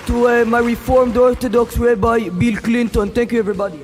to my Reformed Orthodox Rabbi Bill Clinton. Thank you, everybody.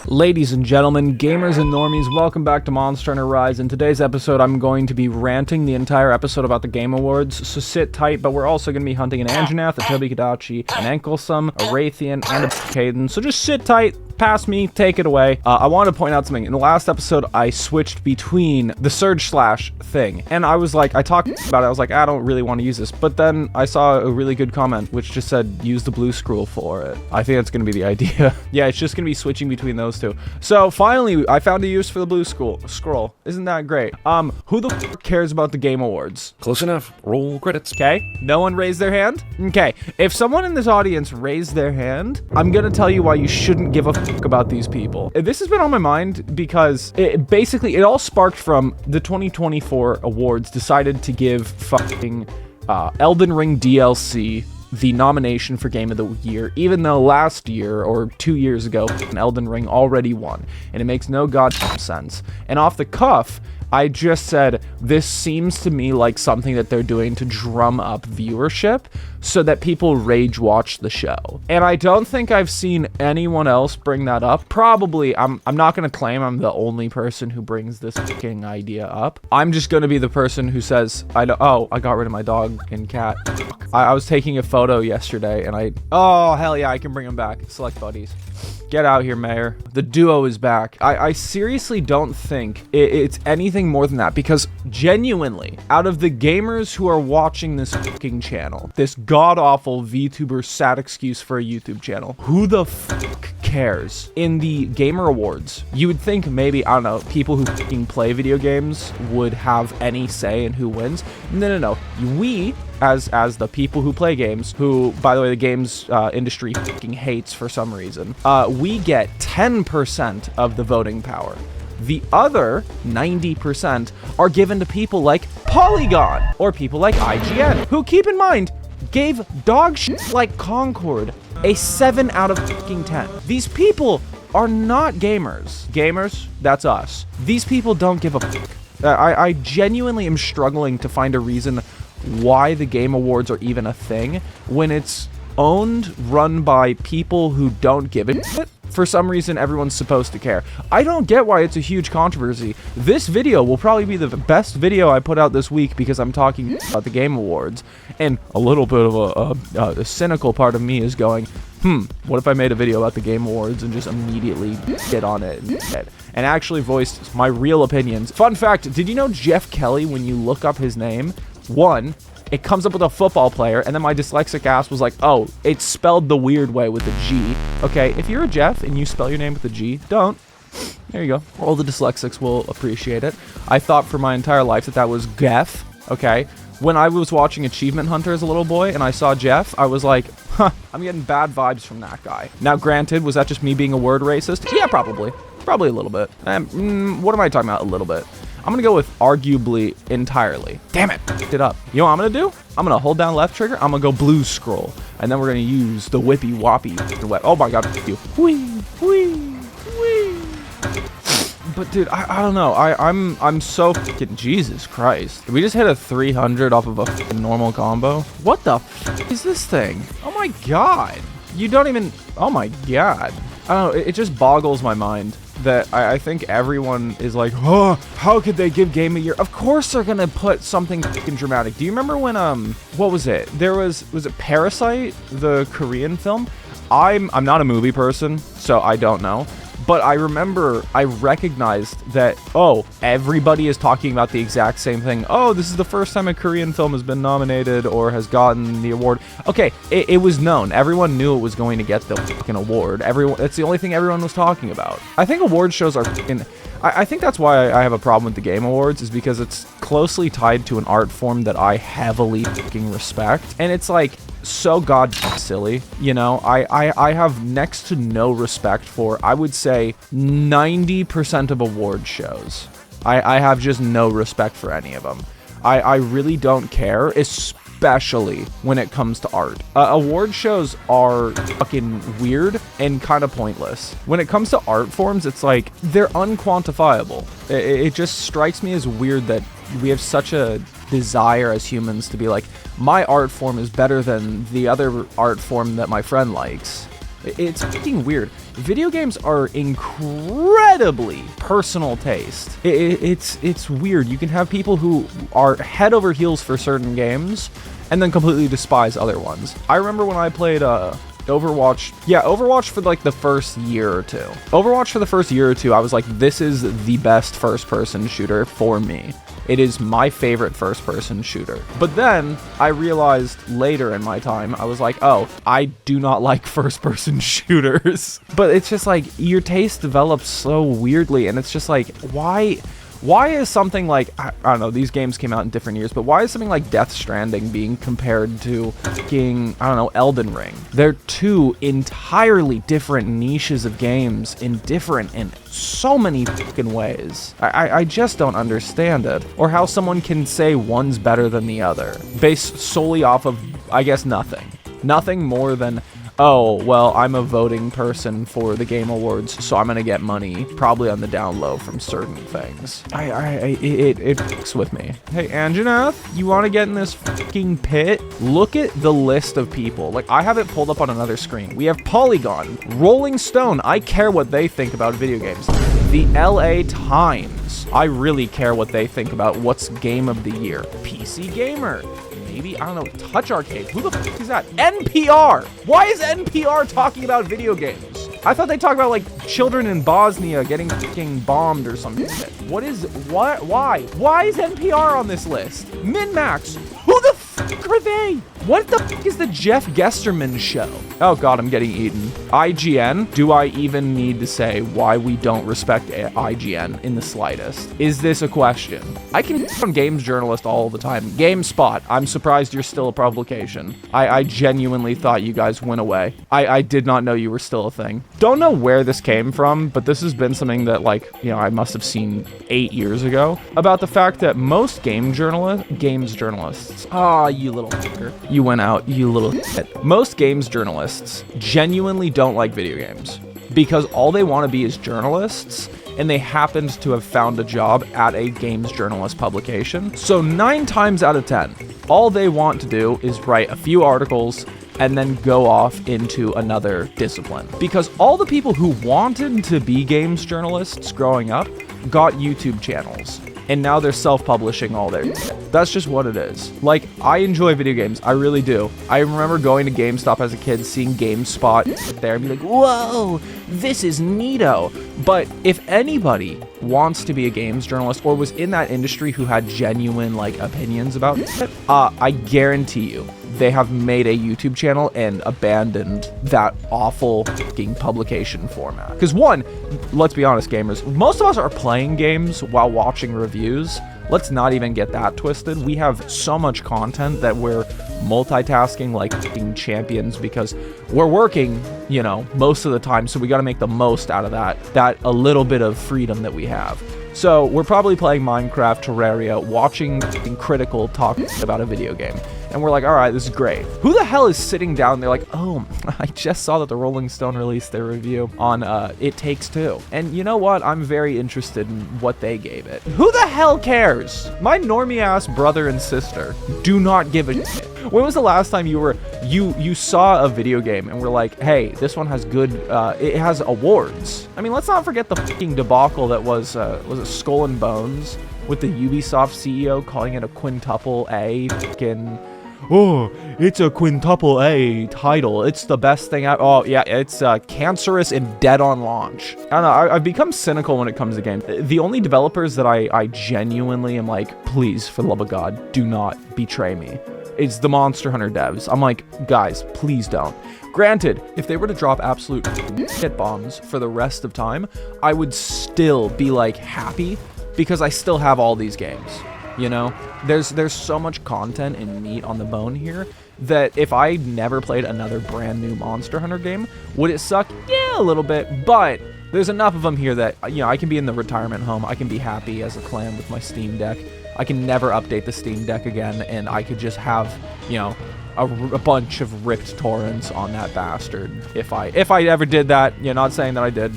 Ladies and gentlemen, gamers and normies, welcome back to Monster Hunter Rise. In today's episode, I'm going to be ranting the entire episode about the Game Awards, so sit tight, but we're also going to be hunting an Anjanath, a Tobi Kadachi, an Anjanath, a Rathian, and a Bishaten, so just sit tight. Past me, take it away. I want to point out something. In the last episode, I switched between the Surge Slash thing, and I was like, I talked about it, I was like, I don't really want to use this, but then I saw a really good comment, which just said, use the blue scroll for it. I think that's going to be the idea. Yeah, it's just going to be switching between those two. So finally, I found a use for the blue scroll. Isn't that great? Who the f cares about the Game Awards? Close enough. Roll credits. Okay, no one raised their hand? Okay, if someone in this audience raised their hand, I'm going to tell you why you shouldn't give a f about these people. This has been on my mind because it all sparked from the 2024 awards decided to give fucking Elden Ring DLC the nomination for Game of the Year, even though last year or 2 years ago, Elden Ring already won, and it makes no goddamn sense. And off the cuff, I just said, this seems to me like something that they're doing to drum up viewership so that people rage watch the show. And I don't think I've seen anyone else bring that up. Probably, I'm not going to claim I'm the only person who brings this fucking idea up. I'm just going to be the person who says, I got rid of my dog and cat. I was taking a photo yesterday and oh, hell yeah, I can bring them back. Select buddies. Get out here, Mayor. The duo is back. I seriously don't think it's anything more than that, because genuinely, out of the gamers who are watching this fucking channel, this god-awful VTuber sad excuse for a YouTube channel, who the fuck cares? In the Gamer Awards, you would think maybe, I don't know, people who fucking play video games would have any say in who wins. No. We, as the people who play games, who, by the way, the games industry fucking hates for some reason, we get 10% of the voting power. The other 90% are given to people like Polygon or people like IGN, who, keep in mind, gave dog shit like Concord a 7 out of fucking 10. These people are not gamers. Gamers, that's us. These people don't give a fuck. I genuinely am struggling to find a reason why the Game Awards are even a thing when it's run by people who don't give a shit. For some reason, everyone's supposed to care. I don't get why it's a huge controversy. This video will probably be the best video I put out this week because I'm talking about the Game Awards. And a little bit of a cynical part of me is going, what if I made a video about the Game Awards and just immediately get on it and actually voiced my real opinions. Fun fact, did you know Jeff Kelly, when you look up his name, it comes up with a football player, and then my dyslexic ass was like, oh, it's spelled the weird way with a G. Okay, if you're a Jeff and you spell your name with a G, don't. There you go. All the dyslexics will appreciate it. I thought for my entire life that was Geff, okay? When I was watching Achievement Hunter as a little boy and I saw Jeff, I was like, I'm getting bad vibes from that guy. Now, granted, was that just me being a word racist? Yeah, probably. Probably a little bit. What am I talking about a little bit? I'm gonna go with arguably entirely. Damn it, it up. You know what I'm gonna do? I'm gonna hold down left trigger, I'm gonna go blue scroll, and then we're gonna use the whippy woppy. Oh my god, you. Whee. But dude, I don't know. I'm so fucking Jesus Christ. Did we just hit a 300 off of a normal combo? What the f is this thing? Oh my god. You don't even, oh my god. I don't know, it just boggles my mind that I think everyone is like, oh, how could they give Game of the Year? Of course they're gonna put something fucking dramatic. Do you remember when, what was it? Was it Parasite, the Korean film? I'm not a movie person, so I don't know. But I remember I recognized that, oh, everybody is talking about the exact same thing. Oh, this is the first time a Korean film has been nominated or has gotten the award. Okay, it was known. Everyone knew it was going to get the fucking award. That's the only thing everyone was talking about. I think award shows are fucking... I think that's why I have a problem with the Game Awards, is because it's closely tied to an art form that I heavily fucking respect. And it's like so goddamn silly, you know? I have next to no respect for, I would say, 90% of award shows. I have just no respect for any of them. I really don't care, especially when it comes to art. Award shows are fucking weird and kind of pointless. When it comes to art forms, it's like, they're unquantifiable. It just strikes me as weird that we have such a desire as humans to be like, my art form is better than the other art form that my friend likes. It's fucking weird. Video games are incredibly personal taste. It's weird. You can have people who are head over heels for certain games and then completely despise other ones. I remember when I played Overwatch. Yeah, Overwatch for like the first year or two. Overwatch for the first year or two, I was like, this is the best first-person shooter for me. It is my favorite first-person shooter. But then I realized later in my time, I was like, oh, I do not like first-person shooters. But it's just like, your taste develops so weirdly, and it's just like, why is something like, I don't know, these games came out in different years, but why is something like Death Stranding being compared to fucking, I don't know, Elden Ring? They're two entirely different niches of games in so many fucking ways. I just don't understand it. Or how someone can say one's better than the other, based solely off of, I guess, nothing. Nothing more than, oh, well, I'm a voting person for the Game Awards, so I'm gonna get money, probably on the down low from certain things. It fucks with me. Hey, Anjanath, you wanna get in this fucking pit? Look at the list of people. Like, I have it pulled up on another screen. We have Polygon, Rolling Stone, I care what they think about video games. The LA Times, I really care what they think about what's game of the year. PC Gamer, maybe, I don't know, Touch Arcade. Who the fuck is that? NPR! Why is NPR talking about video games? I thought they talked about, like, children in Bosnia getting fucking bombed or something. Why is NPR on this list? Min-Max, who the fuck are they? What the fuck is the Jeff Gesterman show? Oh god, I'm getting eaten. IGN? Do I even need to say why we don't respect IGN in the slightest? Is this a question? I can on games journalist all the time. GameSpot, I'm surprised you're still a publication. I genuinely thought you guys went away. I did not know you were still a thing. Don't know where this came from, but this has been something that, like, you know, I must have seen 8 years ago, about the fact that most games journalists, you little fucker. You went out, you little shit. Most games journalists genuinely don't like video games because all they want to be is journalists, and they happened to have found a job at a games journalist publication. So 9 times out of 10, all they want to do is write a few articles and then go off into another discipline. Because all the people who wanted to be games journalists growing up got YouTube channels, and now they're self-publishing all their shit. That's just what it is. Like, I enjoy video games. I really do. I remember going to GameStop as a kid, seeing GameSpot there and be like, whoa, this is neato. But if anybody wants to be a games journalist or was in that industry who had genuine, like, opinions about it, I guarantee you, they have made a YouTube channel and abandoned that awful fucking publication format. Because one, let's be honest, gamers, most of us are playing games while watching reviews. Let's not even get that twisted. We have so much content that we're multitasking like fucking champions because we're working, you know, most of the time. So we got to make the most out of that a little bit of freedom that we have. So we're probably playing Minecraft, Terraria, watching Critical talk about a video game. And we're like, all right, this is great. Who the hell is sitting down there like, oh, I just saw that the Rolling Stone released their review on It Takes Two. And you know what? I'm very interested in what they gave it. Who the hell cares? My normie-ass brother and sister do not give a shit. When was the last time you saw a video game and were like, hey, this one has good, it has awards? I mean, let's not forget the fucking debacle that was it Skull and Bones with the Ubisoft CEO calling it a quintuple A fucking, oh, it's a quintuple A title. It's the best thing out. Oh, yeah, it's cancerous and dead on launch. I don't know. I've become cynical when it comes to games. The only developers that I genuinely am like, please, for the love of God, do not betray me, it's the Monster Hunter devs. I'm like, guys, please don't. Granted, if they were to drop absolute shit bombs for the rest of time, I would still be like happy because I still have all these games. You know, there's so much content and meat on the bone here that if I never played another brand new Monster Hunter game, would it suck? Yeah, a little bit, but there's enough of them here that, you know, I can be in the retirement home. I can be happy as a clam with my Steam Deck. I can never update the Steam Deck again, and I could just have, you know, a bunch of ripped torrents on that bastard. If I ever did that, you're not saying that I did.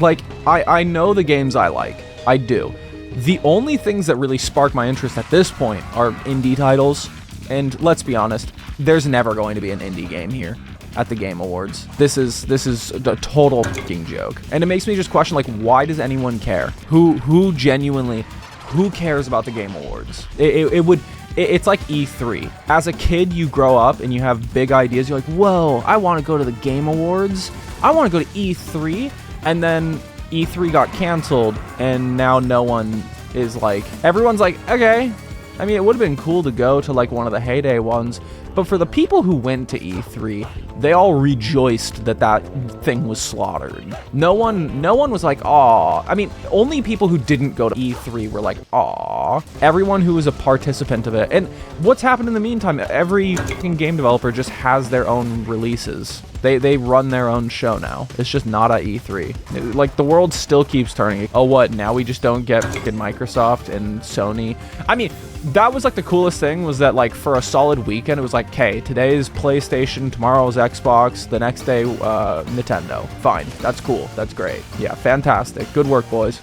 Like, I know the games I like. I do. The only things that really spark my interest at this point are indie titles. And let's be honest, there's never going to be an indie game here at the Game Awards. This is a total fucking joke. And it makes me just question, like, why does anyone care? Who genuinely, who cares about the Game Awards? It's like E3. As a kid, you grow up and you have big ideas. You're like, whoa, I want to go to the Game Awards. I want to go to E3. And then E3 got canceled, and now no one is like, everyone's like, okay. I mean, it would have been cool to go to like one of the heyday ones, but for the people who went to E3, they all rejoiced that that thing was slaughtered. No one was like, aw. I mean, only people who didn't go to E3 were like, aw. Everyone who was a participant of it. And what's happened in the meantime, every fucking game developer just has their own releases. They run their own show now. It's just not at E3. Like, the world still keeps turning. Oh, what? Now we just don't get fucking Microsoft and Sony? I mean, that was like the coolest thing, was that like for a solid weekend, it was like, okay, today's PlayStation, tomorrow's Xbox, the next day, Nintendo. Fine. That's cool. That's great. Yeah, fantastic. Good work, boys.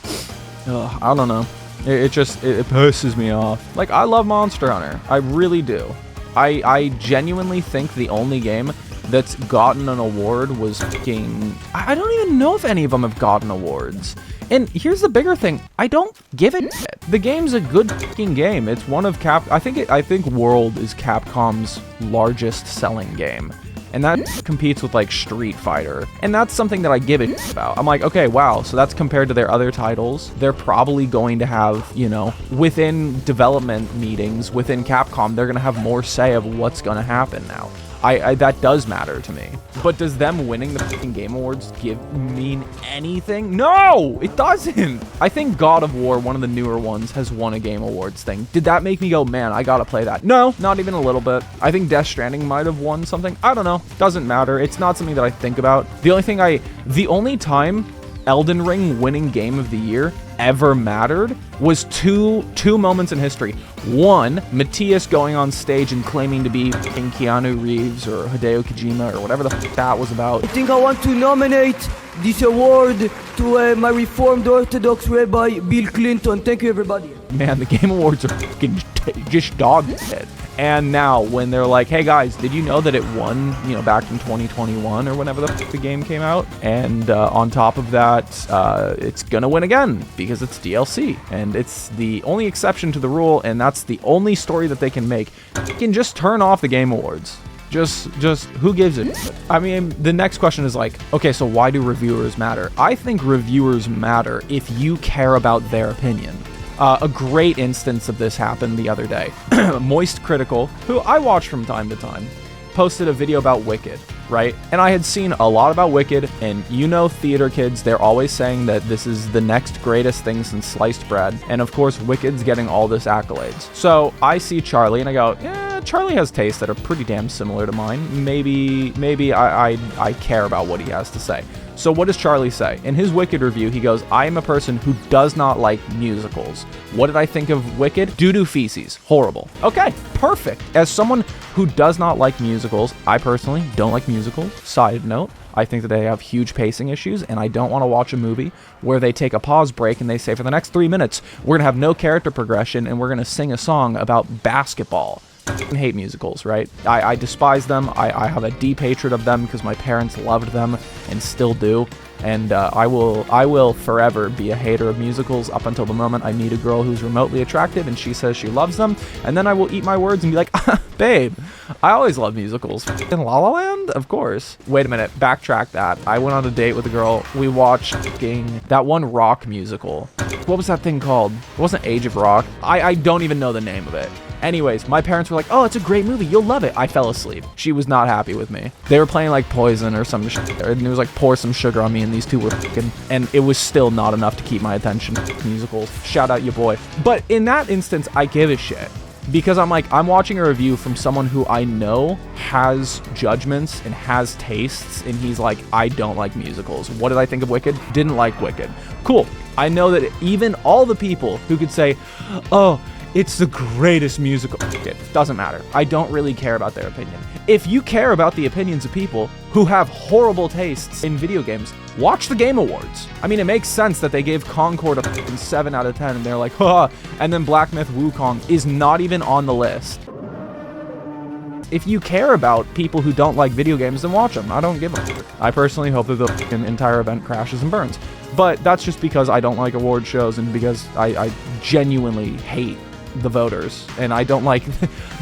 I don't know. It pisses me off. Like, I love Monster Hunter. I really do. I genuinely think the only game that's gotten an award was fucking... I don't even know if any of them have gotten awards. And here's the bigger thing. I don't give a shit. The game's a good fucking game. It's one of I think World is Capcom's largest selling game. And that competes with like Street Fighter. And that's something that I give a shit about. I'm like, okay, wow. So that's compared to their other titles. They're probably going to have, you know, within development meetings, within Capcom, they're going to have more say of what's going to happen now. That does matter to me. But does them winning the fucking Game Awards mean anything? No, it doesn't. I think God of War, one of the newer ones, has won a Game Awards thing. Did that make me go, man, I gotta play that? No, not even a little bit. I think Death Stranding might have won something. I don't know. Doesn't matter. It's not something that I think about. The only time Elden Ring winning Game of the Year ever mattered was two moments in history. One, Matthias going on stage and claiming to be fucking Keanu Reeves or Hideo Kojima or whatever the fuck that was about. I think I want to nominate this award to my Reformed Orthodox Rabbi Bill Clinton. Thank you, everybody. Man, the Game Awards are fucking just dog shit. And now, when they're like, hey guys, did you know that it won, you know, back in 2021 or whenever the game came out? And on top of that, it's gonna win again because it's DLC. And it's the only exception to the rule, and that's the only story that they can make. You can just turn off the Game Awards. Just who gives it? I mean, the next question is like, okay, so why do reviewers matter? I think reviewers matter if you care about their opinion. A great instance of this happened the other day. Moist Critical, who I watch from time to time, posted a video about Wicked, right? And I had seen a lot about Wicked, and you know theater kids, they're always saying that this is the next greatest thing since sliced bread. And of course, Wicked's getting all this accolades. So I see Charlie and I go, yeah, Charlie has tastes that are pretty damn similar to mine. Maybe I care about what he has to say. So what does Charlie say? In his Wicked review, he goes, I am a person who does not like musicals. What did I think of Wicked? Doo-doo feces. Horrible. Okay, perfect. As someone who does not like musicals, I personally don't like musicals. Side note, I think that they have huge pacing issues, and I don't want to watch a movie where they take a pause break and they say, for the next 3 minutes, we're going to have no character progression and we're going to sing a song about basketball. I hate musicals, right? I despise them. I have a deep hatred of them because my parents loved them and still do. And I will forever be a hater of musicals up until the moment I meet a girl who's remotely attractive and she says she loves them. And then I will eat my words and be like, babe, I always love musicals. In La La Land? Of course. Wait a minute, backtrack that. I went on a date with a girl. We watched that one rock musical. What was that thing called? It wasn't Age of Rock. I don't even know the name of it. Anyways, my parents were like, oh, it's a great movie. You'll love it. I fell asleep. She was not happy with me. They were playing like Poison or some shit. And it was like Pour Some Sugar on Me, and these two were fucking, and it was still not enough to keep my attention. Musicals. Shout out your boy. But in that instance, I give a shit. Because I'm like, I'm watching a review from someone who I know has judgments and has tastes, and he's like, I don't like musicals. What did I think of Wicked? Didn't like Wicked. Cool. I know that even all the people who could say, oh, it's the greatest musical. It doesn't matter. I don't really care about their opinion. If you care about the opinions of people who have horrible tastes in video games, watch the Game Awards. I mean, it makes sense that they gave Concord a 7 out of 10, and they're like, haha, and then Black Myth Wukong is not even on the list. If you care about people who don't like video games, then watch them. I don't give a fuck. I personally hope that the entire event crashes and burns. But that's just because I don't like award shows and because I genuinely hate the voters. And I don't like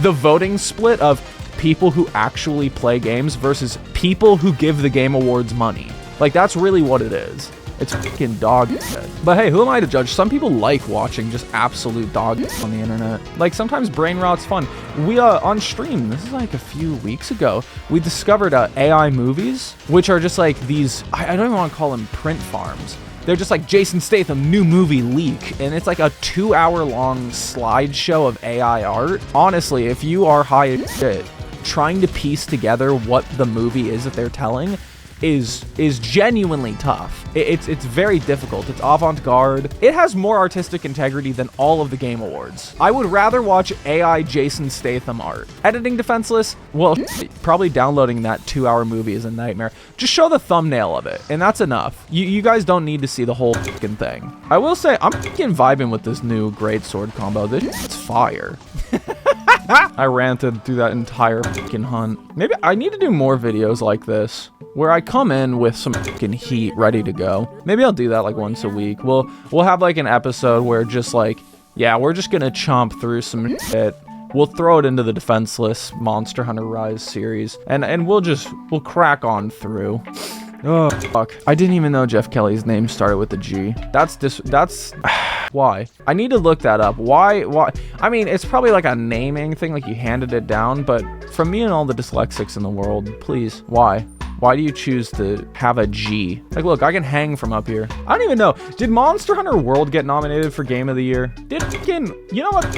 the voting split of people who actually play games versus people who give the Game Awards money. Like, that's really what it is. It's fucking dog shit. But hey, who am I to judge? Some people like watching just absolute dog shit on the internet. Like, sometimes brain rot's fun. We, on stream, this is like a few weeks ago, we discovered AI movies, which are just like these, I don't even want to call them print farms. They're just like Jason Statham, new movie leak. And it's like a 2-hour-long slideshow of AI art. Honestly, if you are high as shit, trying to piece together what the movie is that they're telling is genuinely tough. It's very difficult. It's avant-garde. It has more artistic integrity than all of the Game Awards. I would rather watch AI Jason Statham art. Editing Defenseless, well, probably downloading that 2-hour movie is a nightmare. Just show the thumbnail of it, and that's enough. You guys don't need to see the whole fucking thing. I will say, I'm fucking vibing with this new greatsword combo. This shit's fire. I ranted through that entire fucking hunt. Maybe I need to do more videos like this, where I come in with some fucking heat ready to go. Maybe I'll do that like once a week. We'll have like an episode where just like, yeah, we're just gonna chomp through some shit. We'll throw it into the Defenseless Monster Hunter Rise series, and we'll crack on through. Oh, fuck. I didn't even know Jeff Kelly's name started with a G. That's why? I need to look that up. Why? I mean, it's probably like a naming thing, like you handed it down, but from me and all the dyslexics in the world, please, why? Why do you choose to have a G? Like, look, I can hang from up here. I don't even know. Did Monster Hunter World get nominated for Game of the Year? Did fucking, you know what?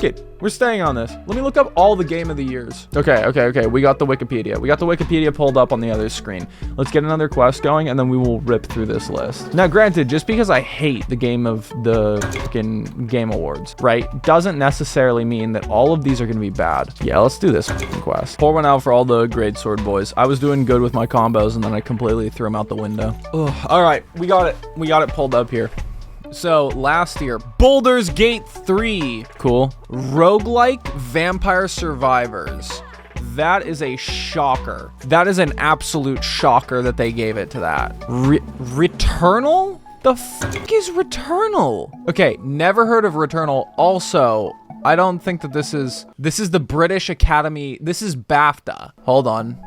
Get. We're staying on this. Let me look up all the Game of the Years. Okay. We got the Wikipedia. We got the Wikipedia pulled up on the other screen. Let's get another quest going, and then we will rip through this list. Now, granted, just because I hate the game of the fucking Game Awards, right, doesn't necessarily mean that all of these are going to be bad. Yeah, let's do this quest. Pour one out for all the greatsword boys. I was doing good with my combos, and then I completely threw them out the window. Ugh. All right, we got it. We got it pulled up here. So, last year, Baldur's Gate 3. Cool. Roguelike Vampire Survivors. That is a shocker. That is an absolute shocker that they gave it to that. Returnal? The fuck is Returnal? Okay, never heard of Returnal. Also, I don't think that this is the British Academy. This is BAFTA. Hold on.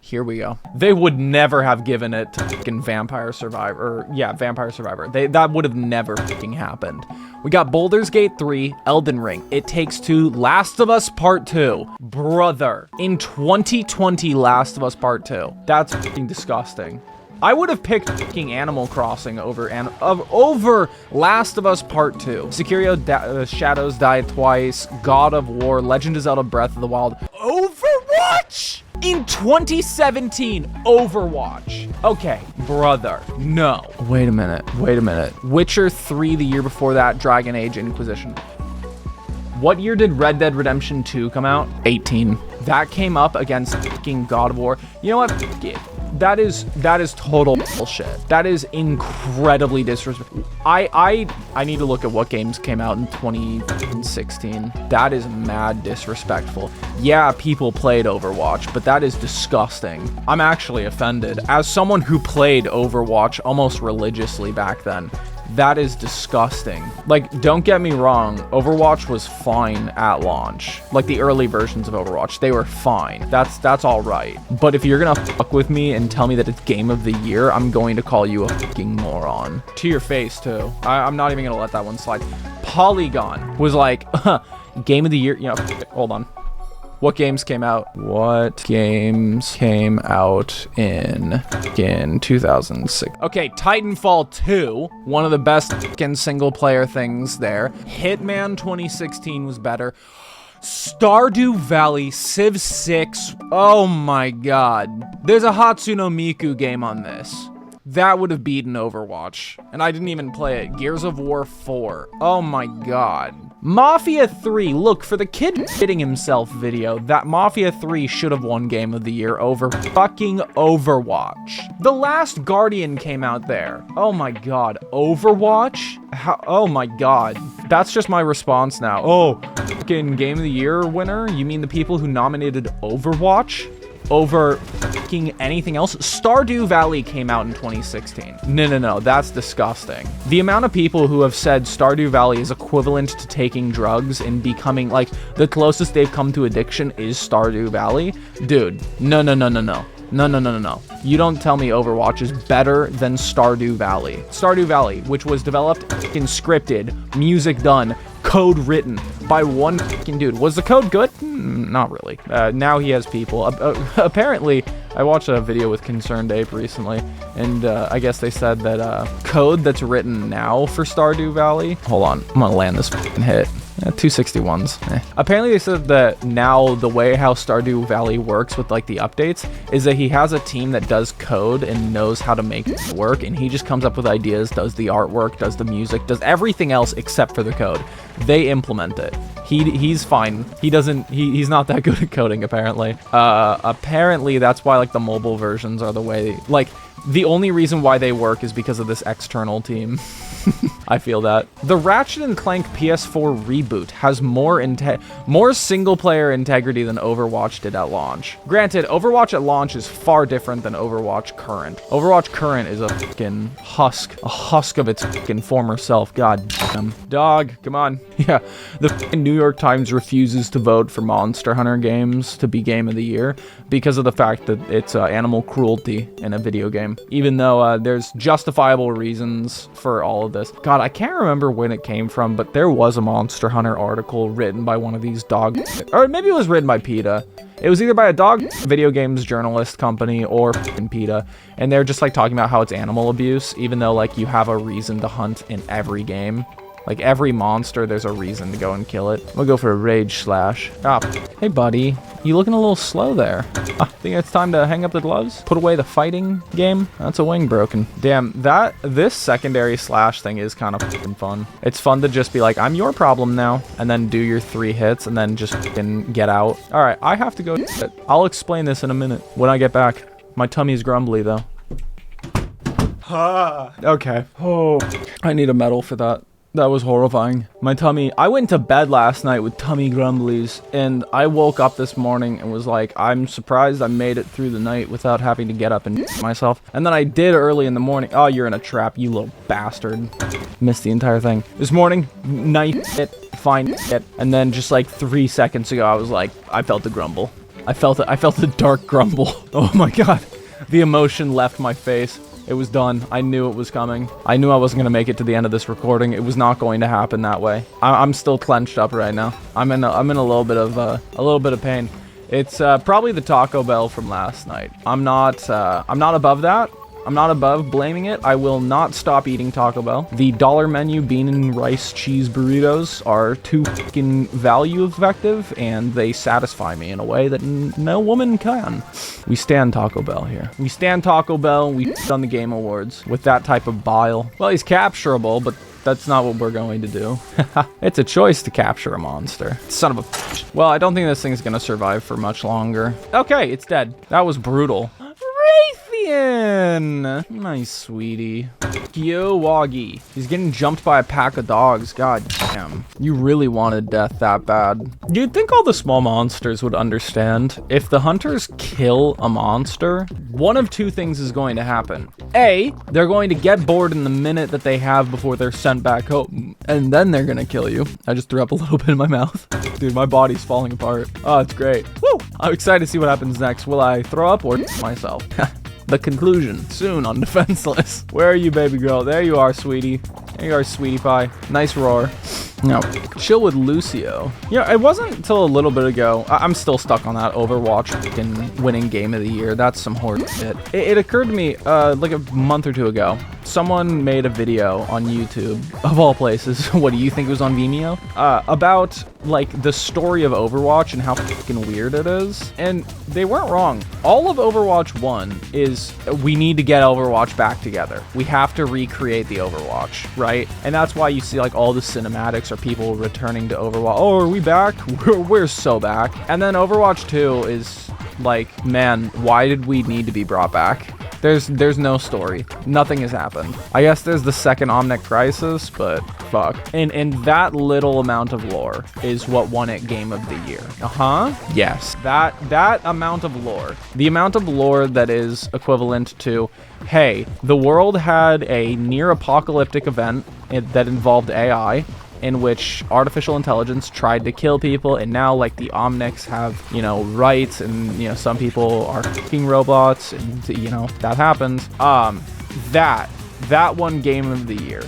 Here we go. They would never have given it to fucking Vampire Survivor. Yeah, Vampire Survivor. That would have never fucking happened. We got Baldur's Gate 3, Elden Ring, It Takes Two, Last of Us Part 2. Brother, in 2020, Last of Us Part 2. That's fucking disgusting. I would have picked fucking Animal Crossing over Last of Us Part 2. Sekiro Shadows Die Twice, God of War, Legend of Zelda Breath of the Wild. Overwatch! In 2017, Overwatch. Okay, brother, no. Wait a minute. Witcher 3 the year before that, Dragon Age Inquisition. What year did Red Dead Redemption 2 come out? 18. That came up against fucking God of War. You know what? F it. That is total bullshit. That is incredibly disrespectful. I need to look at what games came out in 2016. That is mad disrespectful. Yeah, people played Overwatch, but that is disgusting. I'm actually offended. As someone who played Overwatch almost religiously back then, that is disgusting. Like, don't get me wrong, Overwatch was fine at launch. Like, the early versions of Overwatch, they were fine. That's all right. But if you're gonna fuck with me and tell me that it's Game of the Year, I'm going to call you a fucking moron. To your face, too. I'm not even gonna let that one slide. Polygon was like, Game of the Year, you know, hold on. What games came out? What games came out in 2006? Okay, Titanfall 2, one of the best fucking single player things there. Hitman 2016 was better. Stardew Valley, Civ 6, oh my god. There's a Hatsune Miku game on this. That would have beaten Overwatch. And I didn't even play it. Gears of War 4, oh my god. Mafia 3, look, for the kid hitting himself video, that Mafia 3 should have won Game of the Year over fucking Overwatch. The Last Guardian came out there. Oh my god, Overwatch? How, oh my god. That's just my response now. Oh, fucking Game of the Year winner? You mean the people who nominated Overwatch over fucking anything else? Stardew Valley came out in 2016. No, that's disgusting. The amount of people who have said Stardew Valley is equivalent to taking drugs and becoming, like, the closest they've come to addiction is Stardew Valley. Dude, no. No. You don't tell me Overwatch is better than Stardew Valley. Stardew Valley, which was developed and scripted, music done, code written by one fucking dude. Was the code good? Not really. Now he has people. Apparently, I watched a video with Concerned Ape recently, and I guess they said that code that's written now for Stardew Valley. Hold on, I'm gonna land this fucking hit. 261s. Apparently they said that now the way how Stardew Valley works with like the updates is that he has a team that does code and knows how to make it work, and he just comes up with ideas, does the artwork, does the music, does everything else except for the code. They implement it. He's fine. He's not that good at coding apparently. Apparently that's why like the mobile versions are the way, like the only reason why they work is because of this external team. I feel that. The Ratchet & Clank PS4 reboot has more single-player integrity than Overwatch did at launch. Granted, Overwatch at launch is far different than Overwatch Current. Overwatch Current is a fucking husk of its fucking former self. God damn. Dog, come on. Yeah, the fucking New York Times refuses to vote for Monster Hunter games to be Game of the Year because of the fact that it's animal cruelty in a video game. Even though there's justifiable reasons for all of this. God, I can't remember when it came from, but there was a Monster Hunter article written by one of these dog, or maybe it was written by PETA. It was either by a dog video games journalist company or PETA, and they're just like talking about how it's animal abuse, even though like you have a reason to hunt in every game. Like every monster, there's a reason to go and kill it. We'll go for a rage slash. Ah, hey buddy, you looking a little slow there. I think it's time to hang up the gloves, put away the fighting game. That's a wing broken. Damn, this secondary slash thing is kind of fucking fun. It's fun to just be like, I'm your problem now, and then do your 3 hits and then just fucking get out. All right, I have to go. I'll explain this in a minute when I get back. My tummy's grumbly though. Okay. Oh, I need a medal for that. That was horrifying. My tummy, I went to bed last night with tummy grumblies, and I woke up this morning and was like, I'm surprised I made it through the night without having to get up and myself. And then I did early in the morning. Oh, you're in a trap, you little bastard. Missed the entire thing. This morning, knife it, fine it, and then just like 3 seconds ago, I was like, I felt the grumble. I felt the dark grumble. Oh my god. The emotion left my face. It was done. I knew it was coming. I knew I wasn't gonna make it to the end of this recording. It was not going to happen that way. I'm still clenched up right now. I'm in a little bit of pain. It's probably the Taco Bell from last night. I'm not above that. I'm not above blaming it. I will not stop eating Taco Bell. The dollar menu bean and rice cheese burritos are too fucking value effective, and they satisfy me in a way that no woman can. We stand Taco Bell here. We stand Taco Bell, we on the Game Awards with that type of bile. Well, he's capturable, but that's not what we're going to do. It's a choice to capture a monster. Son of a bitch. Well, I don't think this thing's gonna survive for much longer. Okay, it's dead. That was brutal. Rathian! Nice, sweetie. Yo, Woggy. He's getting jumped by a pack of dogs. God damn. You really wanted death that bad. You'd think all the small monsters would understand. If the hunters kill a monster, one of 2 things is going to happen. A, they're going to get bored in the minute that they have before they're sent back home, and then they're gonna kill you. I just threw up a little bit in my mouth. Dude, my body's falling apart. Oh, it's great. Woo! I'm excited to see what happens next. Will I throw up or myself? The conclusion soon on Defenseless. Where are you, baby girl? There you are, sweetie. There you are, sweetie pie. Nice roar. No, chill with Lucio. Yeah, it wasn't until a little bit ago. I'm still stuck on that Overwatch winning Game of the Year. That's some horse shit. It occurred to me like a month or 2 ago. Someone made a video on YouTube, of all places. What do you think it was on Vimeo? About like the story of Overwatch and how fucking weird it is. And they weren't wrong. All of Overwatch 1 is we need to get Overwatch back together. We have to recreate the Overwatch, right? And that's why you see like all the cinematics are people returning to Overwatch. Oh, are we back? We're so back. And then Overwatch 2 is like, man, why did we need to be brought back? There's no story. Nothing has happened. I guess there's the second Omnic Crisis, but fuck. And that little amount of lore is what won it Game of the Year. Yes. That amount of lore. The amount of lore that is equivalent to, hey, the world had a near apocalyptic event that involved AI, in which artificial intelligence tried to kill people, and now like the Omnics have, you know, rights, and you know, some people are fucking robots, and you know, that happens. That won Game of the Year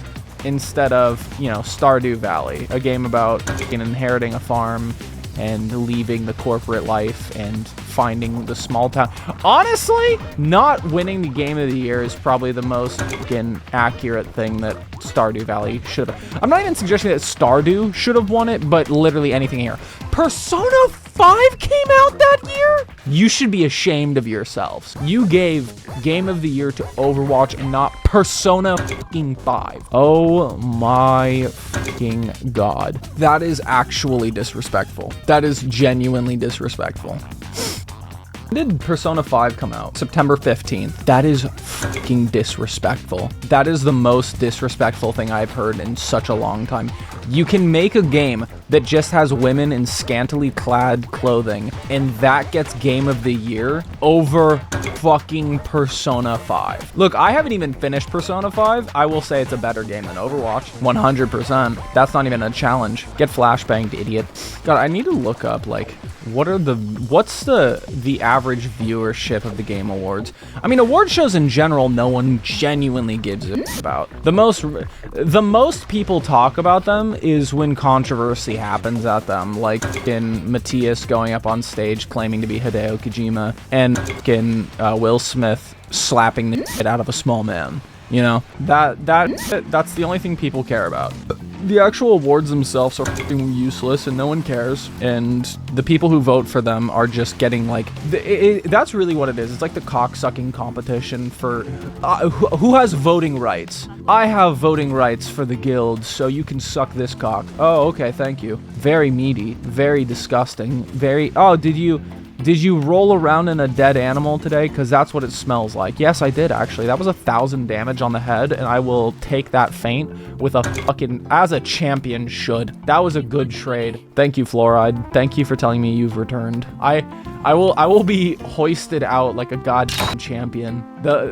instead of, you know, Stardew Valley, a game about inheriting a farm and leaving the corporate life and finding the small town. Honestly, not winning the Game of the Year is probably the most fucking accurate thing that Stardew Valley should have. I'm not even suggesting that Stardew should have won it, but literally anything here. Persona 5 came out that year? You should be ashamed of yourselves. You gave Game of the Year to Overwatch and not Persona fucking 5. Oh my fucking god. That is actually disrespectful. That is genuinely disrespectful. When did Persona 5 come out? September 15th. That is fucking disrespectful. That is the most disrespectful thing I've heard in such a long time. You can make a game that just has women in scantily clad clothing, and that gets Game of the Year over fucking Persona 5. Look, I haven't even finished Persona 5. I will say it's a better game than Overwatch. 100%. That's not even a challenge. Get flashbanged, idiot. God, I need to look up, like, what's the average viewership of the Game Awards? I mean, award shows in general, no one genuinely gives a about. The most people talk about them is when controversy happens at them, like in Matthias going up on stage claiming to be Hideo Kojima, and in Will Smith slapping the shit out of a small man. You know, that's the only thing people care about. The actual awards themselves are fucking useless and no one cares, and the people who vote for them are just getting like that's really what it is. It's like the cock-sucking competition for who has voting rights. I have voting rights for the guild, so you can suck this cock. Oh, okay, thank you. Very meaty, very disgusting, very... Oh, did you roll around in a dead animal today? Because that's what it smells like. Yes, I did, actually. That was 1,000 damage on the head, and I will take that feint with a fucking... as a champion should. That was a good trade. Thank you, Fluoride. Thank you for telling me you've returned. I will be hoisted out like a goddamn champion.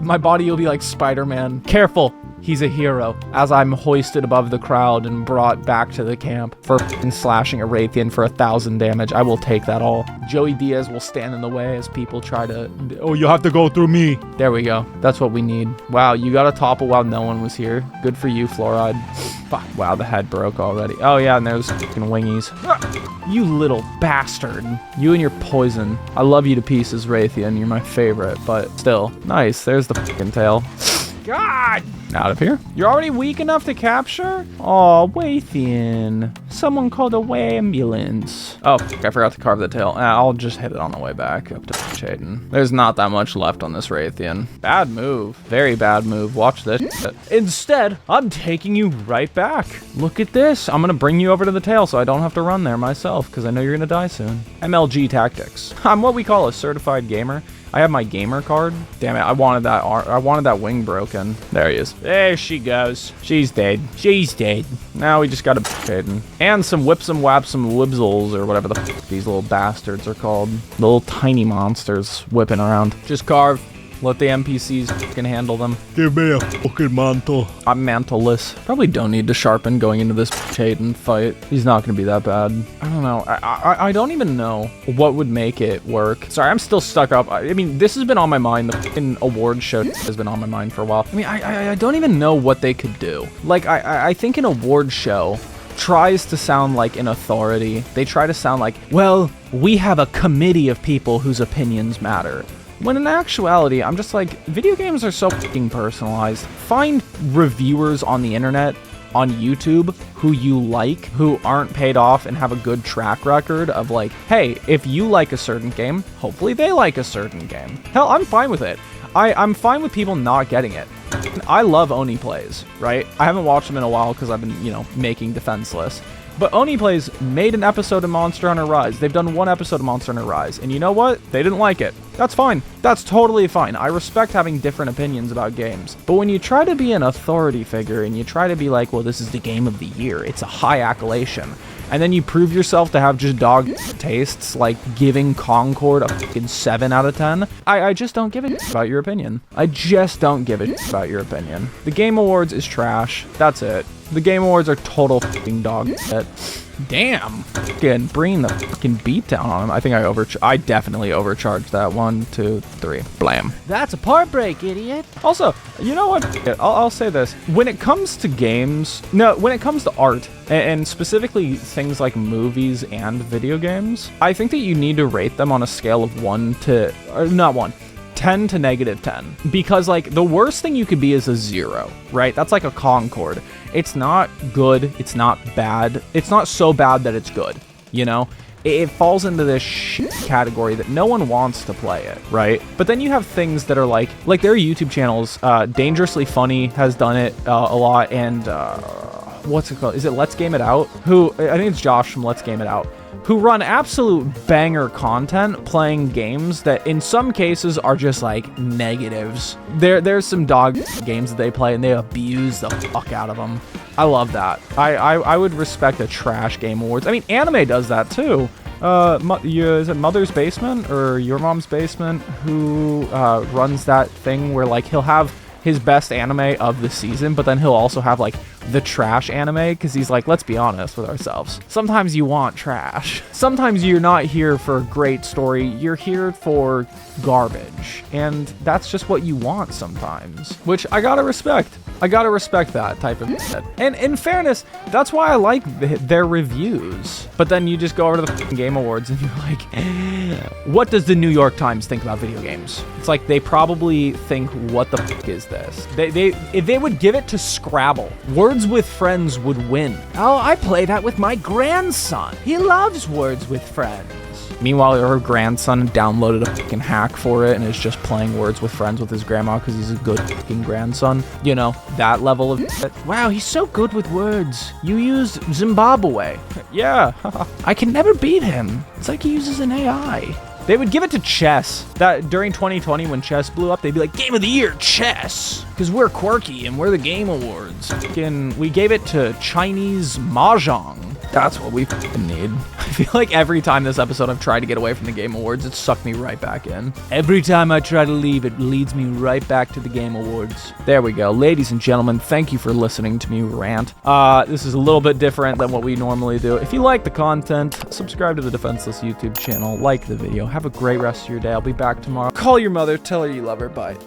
My body will be like Spider-Man. Careful. He's a hero. As I'm hoisted above the crowd and brought back to the camp for slashing a Rathian for 1,000 damage. I will take that all. Joey Diaz will stand in the way as people try to... Oh, you have to go through me. There we go. That's what we need. Wow, you got a topple while no one was here. Good for you, Fluoride. Fuck. Wow, the head broke already. Oh, yeah, and there's fucking wingies. You little bastard. You and your poison. I love you to pieces, Rathian. You're my favorite, but still. Nice. There's the fucking tail. God! Out of here. You're already weak enough to capture? Oh, Rathian. Someone called a ambulance. Oh, I forgot to carve the tail. I'll just hit it on the way back up to Bishaten. There's not that much left on this Rathian. Bad move. Very bad move. Watch this shit. Instead, I'm taking you right back. Look at this. I'm gonna bring you over to the tail so I don't have to run there myself, because I know you're gonna die soon. MLG tactics. I'm what we call a certified gamer. I have my gamer card. Damn it, I wanted that wing broken. There he is. There she goes. She's dead. She's dead. Now we just gotta Bishaten. And some whipsum wapsum wibzels, or whatever the f these little bastards are called. Little tiny monsters whipping around. Just carve. Let the NPCs fucking handle them. Give me a fucking mantle. I'm mantleless. Probably don't need to sharpen going into this Bishaten fight. He's not gonna be that bad. I don't know. I don't even know what would make it work. Sorry, I'm still stuck up. I mean, this has been on my mind. The fucking award show has been on my mind for a while. I mean, I don't even know what they could do. Like, I think an award show tries to sound like an authority. They try to sound like, well, we have a committee of people whose opinions matter. When in actuality, I'm just like, video games are so fucking personalized. Find reviewers on the internet on YouTube who you like, who aren't paid off and have a good track record of like, hey, if you like a certain game, hopefully they like a certain game. Hell, I'm fine with it. I'm fine with people not getting it. I love Oni Plays, right? I haven't watched them in a while because I've been, you know, making Defenseless. But Oni Plays made an episode of Monster Hunter Rise. They've done one episode of Monster Hunter Rise. And you know what? They didn't like it. That's fine. That's totally fine. I respect having different opinions about games. But when you try to be an authority figure and you try to be like, well, this is the game of the year, it's a high accolation, and then you prove yourself to have just dog tastes, like giving Concord a fucking 7 out of 10, I just don't give a about your opinion. I just don't give a about your opinion. The Game Awards is trash. That's it. The Game Awards are total fucking dog shit. Damn. Fucking bringing the fucking beat down on him. I think I definitely overcharged that. 1, 2, 3. Blam. That's a part break, idiot. Also, you know what? I'll say this. When it comes to games, when it comes to art, and specifically things like movies and video games, I think that you need to rate them on a scale of 10 to -10, because like the worst thing you could be is a 0, right? That's like a Concord. It's not good, it's not bad, it's not so bad that it's good, you know? It falls into this shit category that no one wants to play it, right? But then you have things that are like there are YouTube channels, Dangerously Funny has done it a lot, and what's it called? Is it Let's Game It Out? I think it's Josh from Let's Game It Out, who run absolute banger content playing games that in some cases are just like negatives. There's some dog games that they play and they abuse the fuck out of them. I love that. I would respect a trash Game Awards. I mean, anime does that too. Is it Mother's Basement or Your Mom's Basement who runs that thing where like he'll have his best anime of the season, but then he'll also have like the trash anime, because he's like, let's be honest with ourselves. Sometimes you want trash. Sometimes you're not here for a great story. You're here for garbage. And that's just what you want sometimes, which I gotta respect. I gotta respect that type of shit. And in fairness, that's why I like their reviews. But then you just go over to the fucking Game Awards and you're like, what does the New York Times think about video games? It's like they probably think, what the fuck is this? If they would give it to Scrabble, Words with Friends would win. Oh, I play that with my grandson. He loves Words with Friends. Meanwhile, her grandson downloaded a fucking hack for it and is just playing Words with Friends with his grandma because he's a good fucking grandson. You know, that level of shit. Wow, he's so good with words. You used Zimbabwe. Yeah. I can never beat him. It's like he uses an AI. They would give it to chess. That during 2020 when chess blew up, they'd be like, Game of the Year, chess. Because we're quirky and we're the Game Awards. We gave it to Chinese Mahjong. That's what we fucking need. I feel like every time this episode I've tried to get away from the Game Awards, it sucked me right back in. Every time I try to leave, it leads me right back to the Game Awards. There we go. Ladies and gentlemen, thank you for listening to me rant. This is a little bit different than what we normally do. If you like the content, subscribe to the Defenseless YouTube channel, like the video. Have a great rest of your day. I'll be back tomorrow. Call your mother, tell her you love her. Bye.